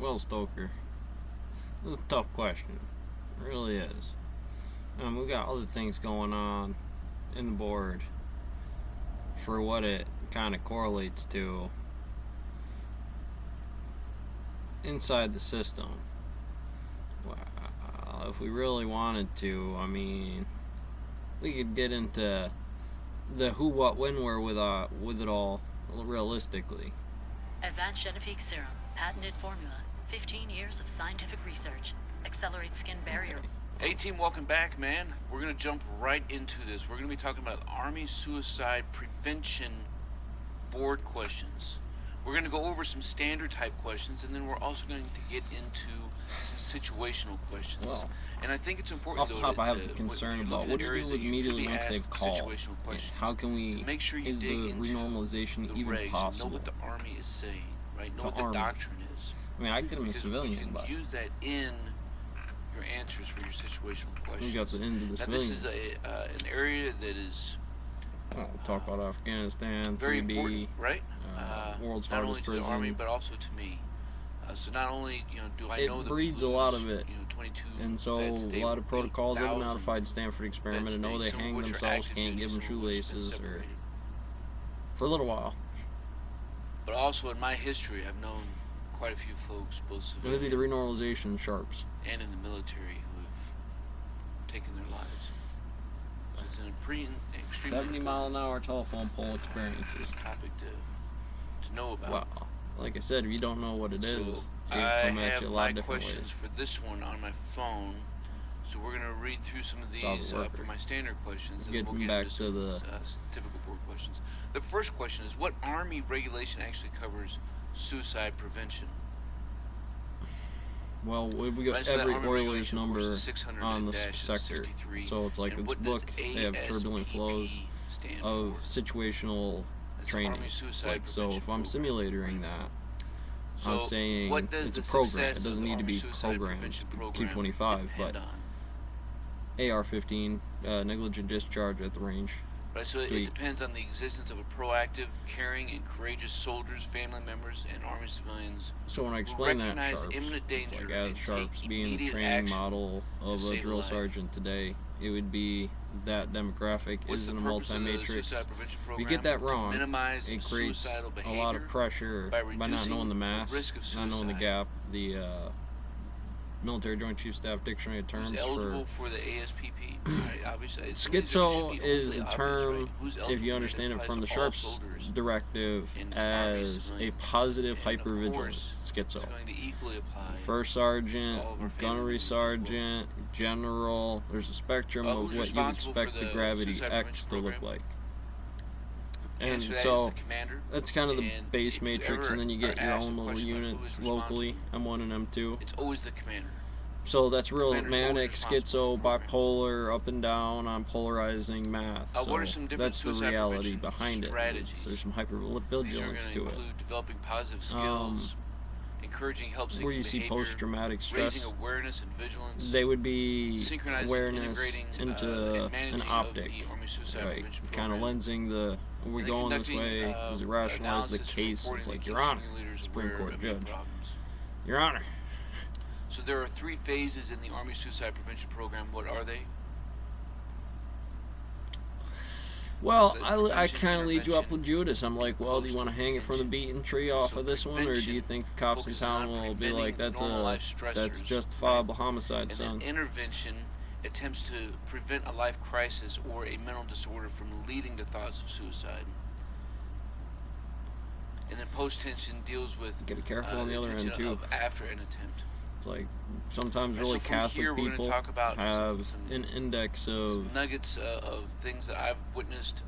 Well, Stoker, this is a tough question. It really is. We got other things going on in the board for what it kind of correlates to inside the system. Well, if we really wanted to, I mean, we could get into the who, what, when, where with it all realistically. Advanced Genifique Serum, patented formula, 15 years of scientific research, accelerates skin barrier. Hey team, welcome back, man. We're gonna jump right into this. We're gonna be talking about Army Suicide Prevention Board questions. We're gonna go over some standard type questions, and then we're also going to get into some situational questions. Well, and I think it's important, off the top, I have a concern about what do you do immediately once they've called. How can we? Make sure you is dig the into renormalization the even regs, possible? know what the Army is saying, right? Know The what the Army. doctrine is. I mean, I can get them a Because civilian, you can but use that in your answers for your situational questions. we got the end of the Now, this civilian. is an area that is Talk about Afghanistan, very 3B, important, right? world's not only hardest to the prison. Army, but also to me. So not only do I It know the breeds a blues, lot of it. 22 And so vets, a lot of protocols of the 8,000 modified Stanford experiment, vets and know today, they some of hang which are themselves, active can't duty, give them some of which have been shoelaces, or separated. for a little while. But also in my history, I've known quite a few folks, both It would be civilian the renormalization sharps. and in the military, who have taken their lives. So it's an extremely 70-mile-an-hour telephone pole experiences. topic to know about. Wow. Like I said, if you don't know what it is, So it I come at have you a lot my of different questions ways. for this one on my phone. So we're going to read through some of all these the worker. for my standard questions, and Getting we'll get back into to some the- typical board questions. The first question is, what Army regulation actually covers suicide prevention? Well, we Right, got so that every Army Oilers regulation, of course, number is 600 on the dash sector. 63. So it's like And it's what does book. They have turbulent ASPP flows stand of for? situational That's training. Army It's Suicide like, so Prevention if I'm Program. simulating that, So I'm saying what does it's a the program. success It of doesn't the need to Army be Suicide programmed Prevention Program 225, depend but on? AR-15, negligent discharge at the range. Right, so it Tweet. depends on the existence of a proactive, caring, and courageous soldiers, family members, and Army civilians So when I who explain that, recognize Sharps, imminent it's danger like and as Sharps take being the immediate training action model to of a save a drill life. sergeant today, it would be that demographic What's isn't the a purpose of the multi-matrix. suicide prevention If program? you get that To wrong, minimize it creates suicidal a behavior lot of pressure by by not reducing knowing the the mass, risk of not knowing the suicide. gap, the Military Joint Chief Staff Dictionary of Who's terms eligible for for the ASPP? Right, obviously, it should schizo be is hopefully a obvious, term, right? Who's if eligible? you It understand it applies from to the all Sharps soldiers directive, and Army as a civilians. positive And of hypervigilance course, schizo. It's going to equally apply. First sergeant, to all of our family gunnery members as well. sergeant, general. There's a spectrum of Who's what you responsible for expect the the gravity suicide X to prevention look program? like. And Answer that is so the commander. that's kind of the And base if you matrix, ever and then you are get your asked own a little question about who units is locally, M1 and M2. It's always the commander. So that's real Commander's always manic, responsible schizo, for the program. bipolar, up and down on polarizing math. What So are some different that's the suicide reality prevention behind it. strategies? There's some These are going hypervigilance to to it. include developing positive skills, encouraging help-seeking Where you see behavior, post-traumatic stress, raising awareness and vigilance, they would be synchronizing, awareness integrating, into and managing an optic, of the Army Suicide right? Prevention Kind of Program. lensing the, are we And then going this conducting, way? Does it rationalize the analysis and case? reporting It's that like, keeps Your Honor, simulators Supreme aware Court of any judge. problems. Your Honor. So there are 3 phases in the Army Suicide Prevention Program. What are they? Well, So it's I prevention, kind of lead you up intervention, with Judas. I'm like, well, do you want to hang it from the post-detention. beaten tree off So of this one, or do you prevention think the cops in focuses town on will be like, preventing normal life that's stressors, justifiable right? homicide, And son? then intervention attempts to prevent a life crisis or a mental disorder from leading to thoughts of suicide. And then post-tension deals with Gotta be careful on the other end, attention too. of after an attempt. It's like sometimes And really so from Catholic here, we're gonna people talk about have some an index of, Some nuggets of things that I've witnessed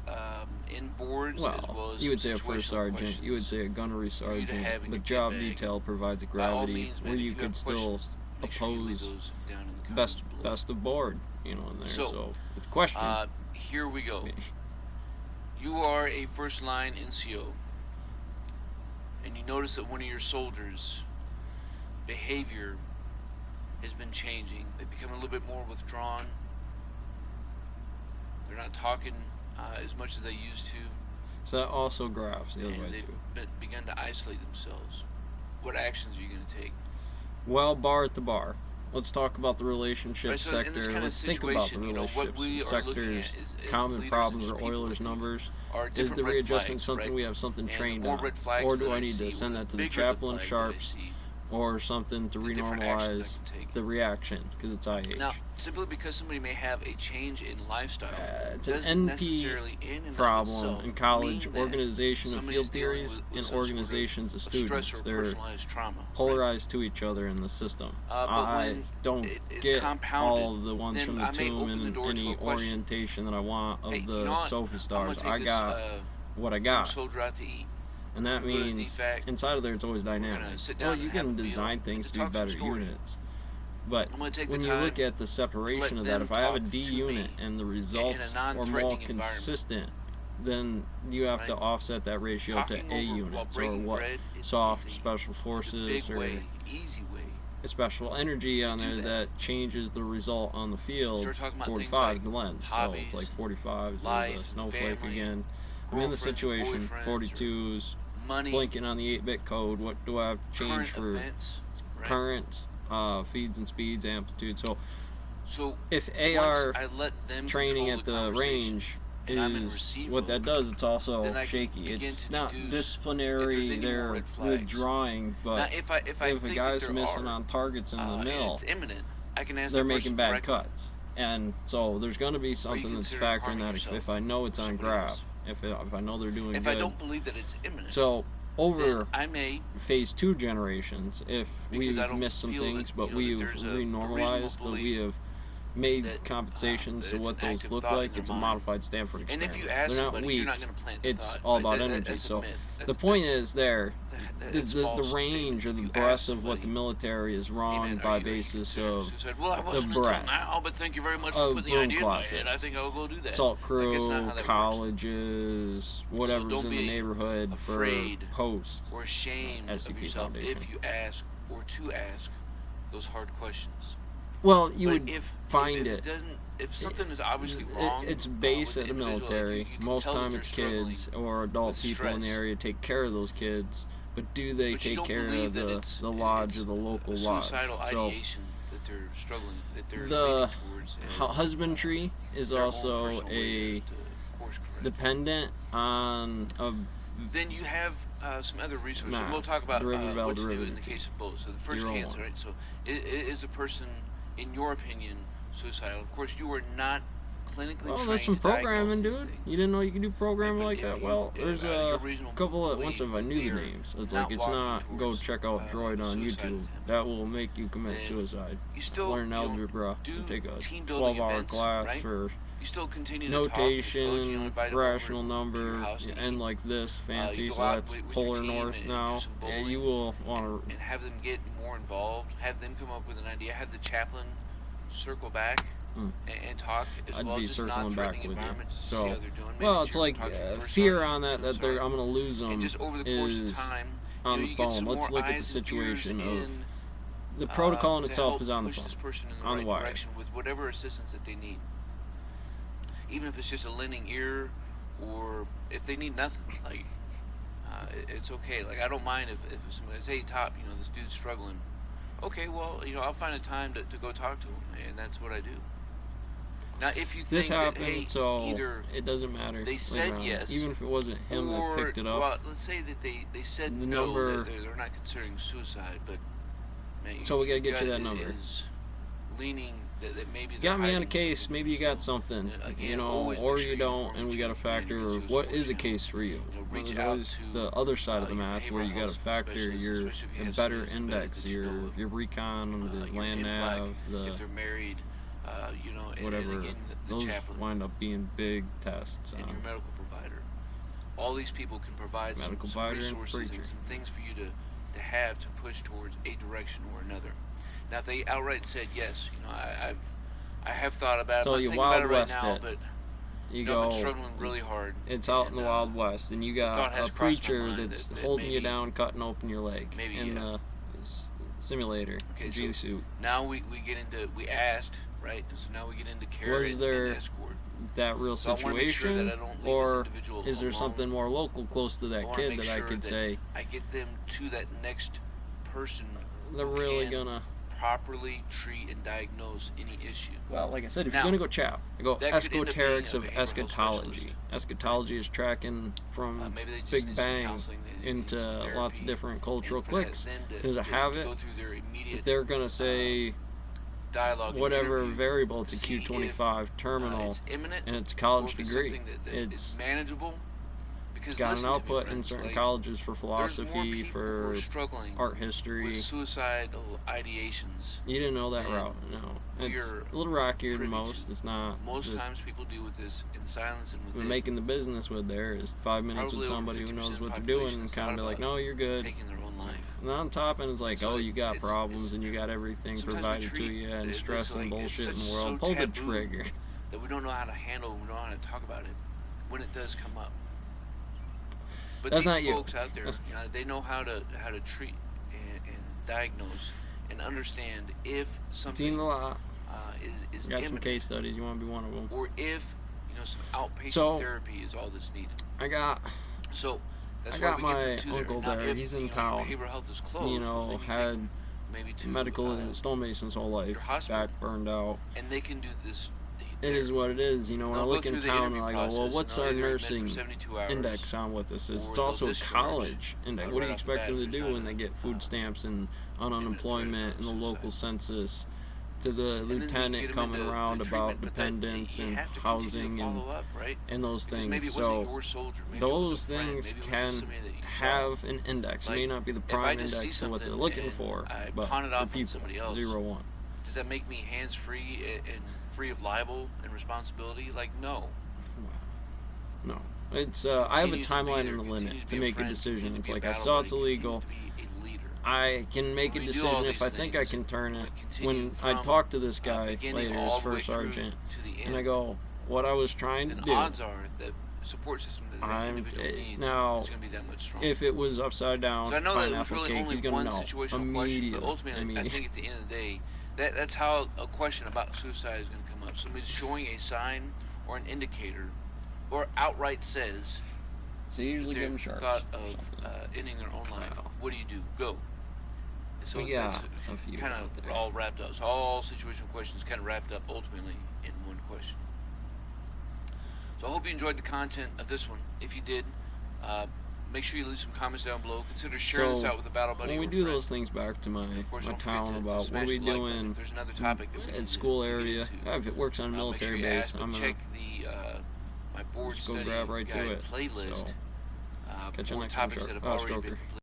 in boards, as well well, as you would say some a first situational sergeant, questions. you would say a gunnery for you to sergeant, have in your but job kit bag. detail provides a By all gravity means, man, where if you have could still questions, make sure you leave oppose those down in the comments below. best of board, in there. So, So it's a question. Here we go. You are a first line NCO, and you notice that one of your soldiers' behavior has been changing. They become a little bit more withdrawn. They're not talking as much as they used to, So that also graphs the other and way they've too. begun to isolate themselves. What actions are you going to take? Well, bar at the bar. Let's talk about the relationship Right, so in this sector. kind of Let's think about the situation, you know, what relationships we are sectors. looking at is Common leaders problems and or people Euler's like you numbers. are Is different the red readjustment flags, something right? we have something And trained the more on? red flags Or do that I need see, to send or that to the bigger the chaplain, flag that I sharps, see, or something to the different actions I renormalize can take. the reaction because it's IH? Now, simply because somebody may have a change in lifestyle It's an doesn't NP necessarily in and of problem itself in college mean that organization of somebody's field dealing theories with and some sort of organizations of a stress students. or They're personalized trauma. right? polarized to each other in the system. But I when don't it's get compounded, all of the ones then from the I may tomb open the and door to any a question. orientation that I want of Hey, you the know what? Sophie I'm stars. gonna I take got this what I young got. soldier out to eat. And that We're gonna go to means DFAC. inside of there it's always We're gonna dynamic. sit Well, down you and have can a meal design and things to to be talk some better story. units. But I'm gonna take the when you time look at the to separation let of that, them if I have a talk D to unit me and the in a results are more non-threatening environment. consistent, then you have to Right? offset that ratio Talking to A over while units or breaking what bread is soft easy. special It's a forces big or way, easy way. special energy on do there that. that changes the result on the field. Start talking about things 45 like the lens, so hobbies, it's like 45 is life, the snowflake family, again. I'm in the girlfriends, situation, boyfriends, 42s, Money, blinking on the 8-bit code. What do I have to change current for events, right? currents, feeds and speeds, amplitude? So So if once AR I let them training control at the conversation, range and I'm in is receive what that mode, does, it's also then I can shaky. begin It's to not deduce if disciplinary there's any more there red with flags. drawing, but now if I if think a that guy's there missing are, on targets in the and mill, it's imminent, I can ask they're the making person bad directly. cuts. And so there's going to be something that's consider factoring harming that yourself if I know it's or on somebody graph, else? if I know they're doing If good. I don't believe that it's imminent, So over then I may, phase 2 generations, if because we've I don't missed some feel that, things, but you know, that we've there's a renormalized, that we belief have made that, compensations that to it's what an those active look thought in like. their It's a mind. modified Stanford and experiment. if you ask They're not somebody, weak. you're not going to plant the It's thought. all right? about That- energy. that's a So myth. the That's- point that's- is there, that's the false range or statement. the If you breadth ask of what the somebody, military is "Hey, wrong man, by are you basis considering of suicide?" Well, I wasn't until breadth now, but thank you very much for of putting the broom idea in my head. I closets. think I'll go do that. Salt Like, it's Crew, not how that works. colleges, whatever's don't in the be neighborhood afraid for post. Or ashamed of SCP yourself Foundation. if you ask or to ask those hard questions. Well, you But would if find if it. doesn't, if something is obviously It- wrong, it's base with at the individual, like, military. you can Most tell that time they're it's kids struggling or adult with people in the stress. area take care of those kids, but do they But you take don't care believe of that the lodge it's or the local a lodge? suicidal So ideation that they're struggling, that they're the leaning towards. and husbandry is their own also personal way a to course correct. dependent on a Then you have some other resources. Nah, and we'll talk about derivative what to do in the derivative. case of both. So the first Your own cancer, one. right? So is a person, in your opinion, suicidal? Of course, you are not clinically Well, trained there's some to diagnose programming, these dude. things. You didn't know you could do Right, programming but like if that? you- Well, if there's out of your a reasonable couple of, belief once if I knew the they're names, it's not like, it's walking not, go towards, check out Droid on suicide YouTube. attempt, That will make you commit then suicide. you still Learn you know, algebra, do and take a team building 12-hour events, class right? for You still continue to talk with the coach, you know, notation, invite them over rational to your number, house to and eat, like this, fancy, you go so out that's with your polar team north and now. do some Yeah, you bowling will want and have them get more involved, have them come up with an idea, have the chaplain circle back and talk as I'd well, be just circling back non-threatening with you. environment, just to see So, how they're doing. Maybe well, it's you're like talking to the first fear sergeant, on that, two that they're, I'm sergeants, going to lose them and just over the course of is time, on you the know, you get phone. some Let's more look at the eyes and situation ears of in, the protocol in to itself help is on the push phone, this person in the on right the wire. direction with whatever assistance that they need. Even if it's just a lending ear, or if they need nothing, like it's okay. Like I don't mind if somebody says, "Hey, Top, you know this dude's struggling." Okay, well, you know I'll find a time to go talk to him, and that's what I do. Now, if you This think happened, that hey, so either it doesn't matter. they later said on. yes, even if it wasn't him or that picked it up. well, let's say that they said The no, number- they're not considering suicide, but man, So we gotta get you gut that number. Is leaning that maybe Got they're me on a hiding case, something maybe you from got yourself. something, Again, you know, always make or sure you don't, inform and we your got a factor community of of what suicide is a channel. case for you. You know, Well, reach there's out always to, the other side of the your math where you behavioral got to health factor specialist, your especially if you have better somebody who's index, that you know of, your recon, the your land NFLAG, nav, if the they're married, you know, and whatever. again, the Those chaplain wind up being big tests. and your medical provider. All these people can provide some Medical provider and resources preacher. and some things for you to have to push towards a direction or another. Now, if they outright said yes, you know, I have thought about it. So I'm you thinking about Wild it right West now, it. but You you know, I've go. been struggling really hard. It's out in and, the Wild West, and you thought got has a crossed my preacher mind that's that holding you maybe- down, cutting open your leg maybe, in yeah. the simulator, Okay, G so suit. now we get into, we asked, right? And so now we get into carrot Was there and escort. that real So I wanna make sure situation, that I don't leave this or individual is there alone. something more local, close to I that wanna kid make that I sure could that say? I get them to that next person they're who really can gonna. properly treat and diagnose any issue. Well, like I said, if Now, you're gonna go chow, I go that could end up being esoterics a of behavioral health eschatology. specialist. Eschatology is tracking from Maybe they just Big need some Bang counseling, they need into some therapy, lots of different cultural and for that cliques. then Because I have to it, go through their immediate they're gonna say dialogue and whatever interview variable. It's to a see if, Q25 terminal, it's imminent, and it's a or college if it's degree. something that It's is manageable. Because got an listen to me, output in friends, certain like, colleges for there's more philosophy, people who are for struggling art history. with suicidal ideations. You didn't know that and route, no. we It's are a little rockier than privy most. to. It's not. Most just times people deal with this in silence and we're within making the business with there is 5 minutes Probably with over somebody who 50% knows of what the they're doing population and has kind of thought be like, about no, you're good. taking their own life. And on top end, it's like, So oh, you got it's- problems it's- and you got everything sometimes we provided to treat you and this stress and like it's bullshit in the so world. Pull the taboo trigger. that we don't know how to handle, we don't know how to talk about it when it does come up. But That's these not you. folks out there, That's- they know how to treat and diagnose and understand if Seen something a lot. is Got some imminent, case studies. You want to be one of them. or if some outpatient So- therapy is all that's needed. I got, So that's I why got we my get to uncle there. Now, there. if, He's in your town. behavioral health is closed, you well, know, then you take had them maybe to medical stonemason his whole life. your hospital. Back burned out. and they can do this. It is what it is. You know, when I They'll go look in through the town interview and I go, well, process, what's and our they'll either admit nursing for 72 hours, index on what this is? or It's they'll also a discharge, college index. What do right you off the expect bat them to if there's do not when they get food stamps and on threat of unemployment and the local suicide. census? To the And then you lieutenant get 'em coming into around the about treatment, but that dependence you and have to continue to housing and follow up, right? those Because things. maybe it wasn't So your soldier, maybe it those was a friend, things maybe it was can just somebody that you saw. have an index. It may Like, not be the if I prime just see index of what they're something looking and for, I but pawn it for off on people, somebody else, 0-1. Does that make me hands-free and free of libel and responsibility? Like, no. No, it's I have a Continue to be timeline there, and a continue limit to to be make a friend, decision. continue It's to be like a I battle saw buddy, it's continue illegal. to be a leader. I can make a When we do all decision if these I think I things, can turn it. like, continue When I from, talk to this guy beginning later, all his the way first through sergeant, to the end, and I go, what I was trying to then do. odds are that the support system that that I'm- individual needs now, is going to be that much stronger. If it was upside down, So I know that it was pineapple really cake, only he's gonna one know situational question, immediately. but ultimately, I think at the end of the day, that's how a question about suicide is going to come up. Somebody's showing a sign or an indicator, or outright says So you usually give they're them sharps. thought or of something. ending their own life. Wow. What do you do? Go. And so Yeah, that's a few kind out of there. all wrapped up. So all situational questions kind of wrapped up ultimately in one question. So I hope you enjoyed the content of this one. If you did, make sure you leave some comments down below. Consider sharing this So, out with a battle buddy. When we or a do friend. those things back to my, Of course, my don't forget town to about what smash are we the like button doing if there's another topic that we need in to school get area. into. If it works on a Make sure military you base, ask, I'm but gonna check the my board just go study grab right to guide it. playlist So, catch you for next time, topics that have Stroker. already been completed.